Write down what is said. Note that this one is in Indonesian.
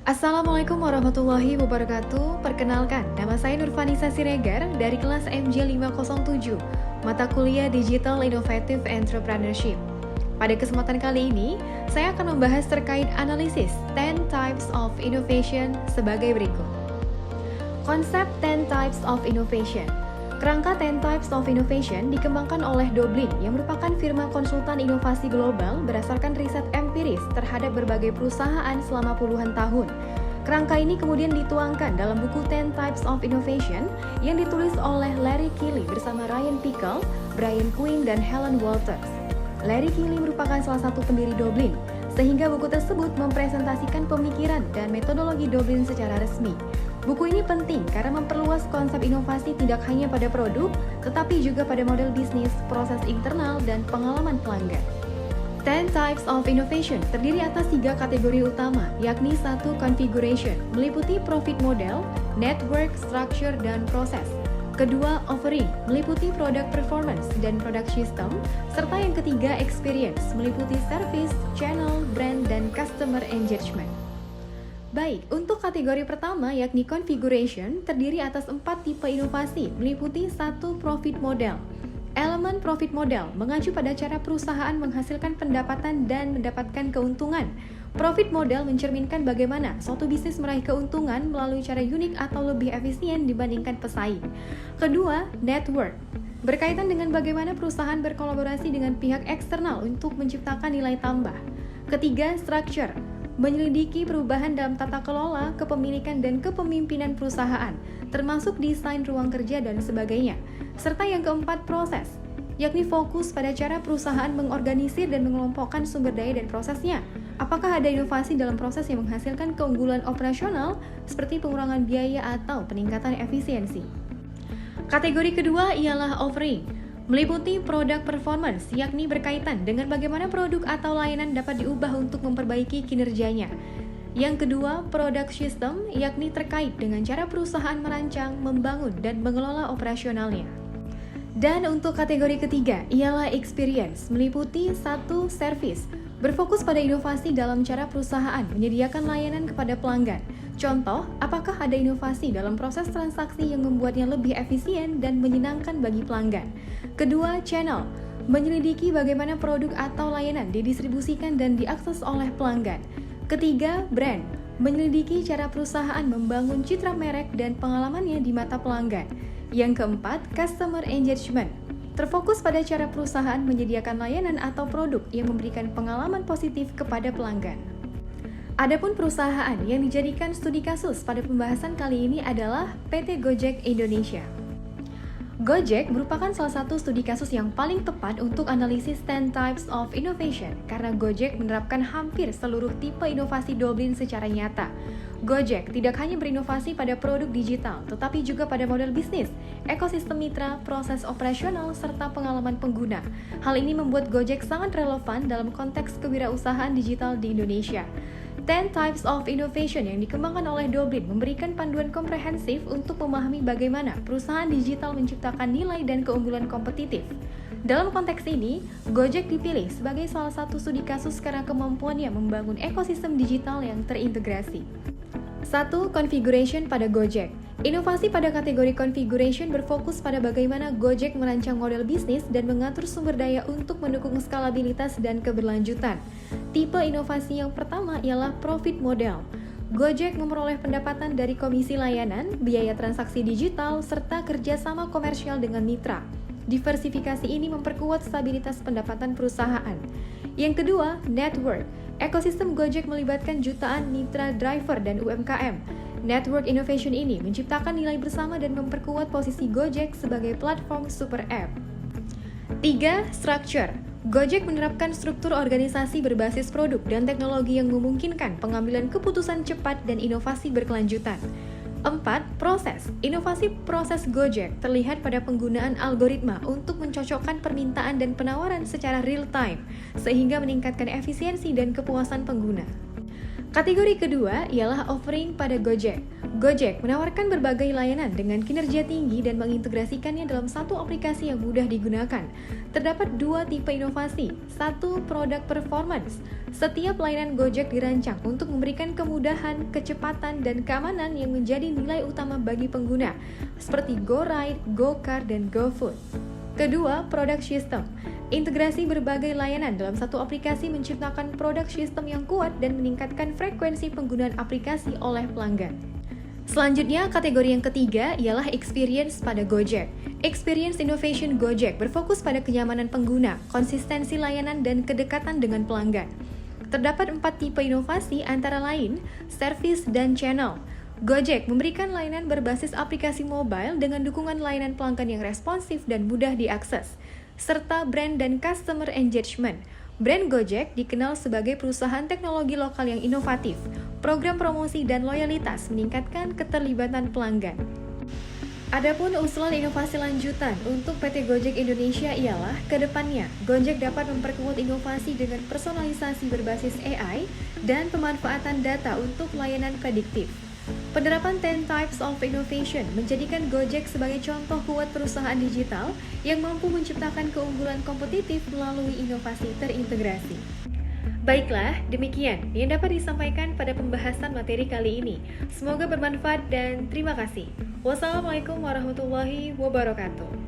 Assalamualaikum warahmatullahi wabarakatuh. Perkenalkan, nama saya Nurfanisa Siregar dari kelas MJ 507, mata kuliah Digital Innovative Entrepreneurship. Pada kesempatan kali ini, saya akan membahas terkait analisis 10 Types of Innovation sebagai berikut. Konsep 10 Types of Innovation. Kerangka 10 Types of Innovation dikembangkan oleh Doblin yang merupakan firma konsultan inovasi global berdasarkan riset empiris terhadap berbagai perusahaan selama puluhan tahun. Kerangka ini kemudian dituangkan dalam buku 10 Types of Innovation yang ditulis oleh Larry Keeley bersama Ryan Pickle, Brian Quinn, dan Helen Walters. Larry Keeley merupakan salah satu pendiri Doblin, sehingga buku tersebut mempresentasikan pemikiran dan metodologi Doblin secara resmi. Buku ini penting karena memperluas konsep inovasi tidak hanya pada produk, tetapi juga pada model bisnis, proses internal, dan pengalaman pelanggan. 10 Types of Innovation terdiri atas 3 kategori utama, yakni 1. Configuration, meliputi profit model, network, structure, dan proses. Kedua, offering, meliputi product performance dan product system, serta yang ketiga, experience, meliputi service, channel, brand, dan customer engagement. Baik, untuk kategori pertama yakni configuration terdiri atas 4 tipe inovasi, meliputi 1. Profit model. Elemen profit model mengacu pada cara perusahaan menghasilkan pendapatan dan mendapatkan keuntungan. Profit model mencerminkan bagaimana suatu bisnis meraih keuntungan melalui cara unik atau lebih efisien dibandingkan pesaing. Kedua, network. Berkaitan dengan bagaimana perusahaan berkolaborasi dengan pihak eksternal untuk menciptakan nilai tambah. Ketiga, structure. Menyelidiki perubahan dalam tata kelola, kepemilikan, dan kepemimpinan perusahaan, termasuk desain ruang kerja dan sebagainya. Serta yang keempat, proses, yakni fokus pada cara perusahaan mengorganisir dan mengelompokkan sumber daya dan prosesnya. Apakah ada inovasi dalam proses yang menghasilkan keunggulan operasional, seperti pengurangan biaya atau peningkatan efisiensi. Kategori kedua ialah offering. Meliputi product performance, yakni berkaitan dengan bagaimana produk atau layanan dapat diubah untuk memperbaiki kinerjanya. Yang kedua, product system, yakni terkait dengan cara perusahaan merancang, membangun, dan mengelola operasionalnya. Dan untuk kategori ketiga, ialah experience, meliputi 1. Service, berfokus pada inovasi dalam cara perusahaan menyediakan layanan kepada pelanggan. Contoh, apakah ada inovasi dalam proses transaksi yang membuatnya lebih efisien dan menyenangkan bagi pelanggan? Kedua, channel, menyelidiki bagaimana produk atau layanan didistribusikan dan diakses oleh pelanggan. Ketiga, brand, menyelidiki cara perusahaan membangun citra merek dan pengalamannya di mata pelanggan. Yang keempat, customer engagement, terfokus pada cara perusahaan menyediakan layanan atau produk yang memberikan pengalaman positif kepada pelanggan. Adapun perusahaan yang dijadikan studi kasus pada pembahasan kali ini adalah PT Gojek Indonesia. Gojek merupakan salah satu studi kasus yang paling tepat untuk analisis 10 Types of Innovation karena Gojek menerapkan hampir seluruh tipe inovasi Doblin secara nyata. Gojek tidak hanya berinovasi pada produk digital, tetapi juga pada model bisnis, ekosistem mitra, proses operasional, serta pengalaman pengguna. Hal ini membuat Gojek sangat relevan dalam konteks kewirausahaan digital di Indonesia. 10 Types of Innovation yang dikembangkan oleh Doblin memberikan panduan komprehensif untuk memahami bagaimana perusahaan digital menciptakan nilai dan keunggulan kompetitif. Dalam konteks ini, Gojek dipilih sebagai salah satu studi kasus karena kemampuannya membangun ekosistem digital yang terintegrasi. 1. Configuration pada Gojek. Inovasi pada kategori configuration berfokus pada bagaimana Gojek merancang model bisnis dan mengatur sumber daya untuk mendukung skalabilitas dan keberlanjutan. Tipe inovasi yang pertama ialah profit model. Gojek memperoleh pendapatan dari komisi layanan, biaya transaksi digital, serta kerjasama komersial dengan mitra. Diversifikasi ini memperkuat stabilitas pendapatan perusahaan. Yang kedua, network. Ekosistem Gojek melibatkan jutaan mitra driver dan UMKM. Network innovation ini menciptakan nilai bersama dan memperkuat posisi Gojek sebagai platform super app. 3. Structure. Gojek menerapkan struktur organisasi berbasis produk dan teknologi yang memungkinkan pengambilan keputusan cepat dan inovasi berkelanjutan. 4. Proses. Inovasi proses Gojek terlihat pada penggunaan algoritma untuk mencocokkan permintaan dan penawaran secara real time, sehingga meningkatkan efisiensi dan kepuasan pengguna. Kategori kedua ialah offering pada Gojek. Gojek menawarkan berbagai layanan dengan kinerja tinggi dan mengintegrasikannya dalam satu aplikasi yang mudah digunakan. Terdapat dua tipe inovasi, satu produk performance. Setiap layanan Gojek dirancang untuk memberikan kemudahan, kecepatan, dan keamanan yang menjadi nilai utama bagi pengguna, seperti GoRide, GoCar, dan GoFood. Kedua, product system. Integrasi berbagai layanan dalam satu aplikasi menciptakan produk sistem yang kuat dan meningkatkan frekuensi penggunaan aplikasi oleh pelanggan. Selanjutnya, kategori yang ketiga ialah experience pada Gojek. Experience Innovation Gojek berfokus pada kenyamanan pengguna, konsistensi layanan, dan kedekatan dengan pelanggan. Terdapat 4 tipe inovasi antara lain, service dan channel. Gojek memberikan layanan berbasis aplikasi mobile dengan dukungan layanan pelanggan yang responsif dan mudah diakses, serta brand dan customer engagement. Brand Gojek dikenal sebagai perusahaan teknologi lokal yang inovatif. Program promosi dan loyalitas meningkatkan keterlibatan pelanggan. Adapun usulan inovasi lanjutan untuk PT Gojek Indonesia ialah kedepannya Gojek dapat memperkuat inovasi dengan personalisasi berbasis AI dan pemanfaatan data untuk layanan prediktif. Penerapan 10 Types of Innovation menjadikan Gojek sebagai contoh kuat perusahaan digital yang mampu menciptakan keunggulan kompetitif melalui inovasi terintegrasi. Baiklah, demikian yang dapat disampaikan pada pembahasan materi kali ini. Semoga bermanfaat dan terima kasih. Wassalamualaikum warahmatullahi wabarakatuh.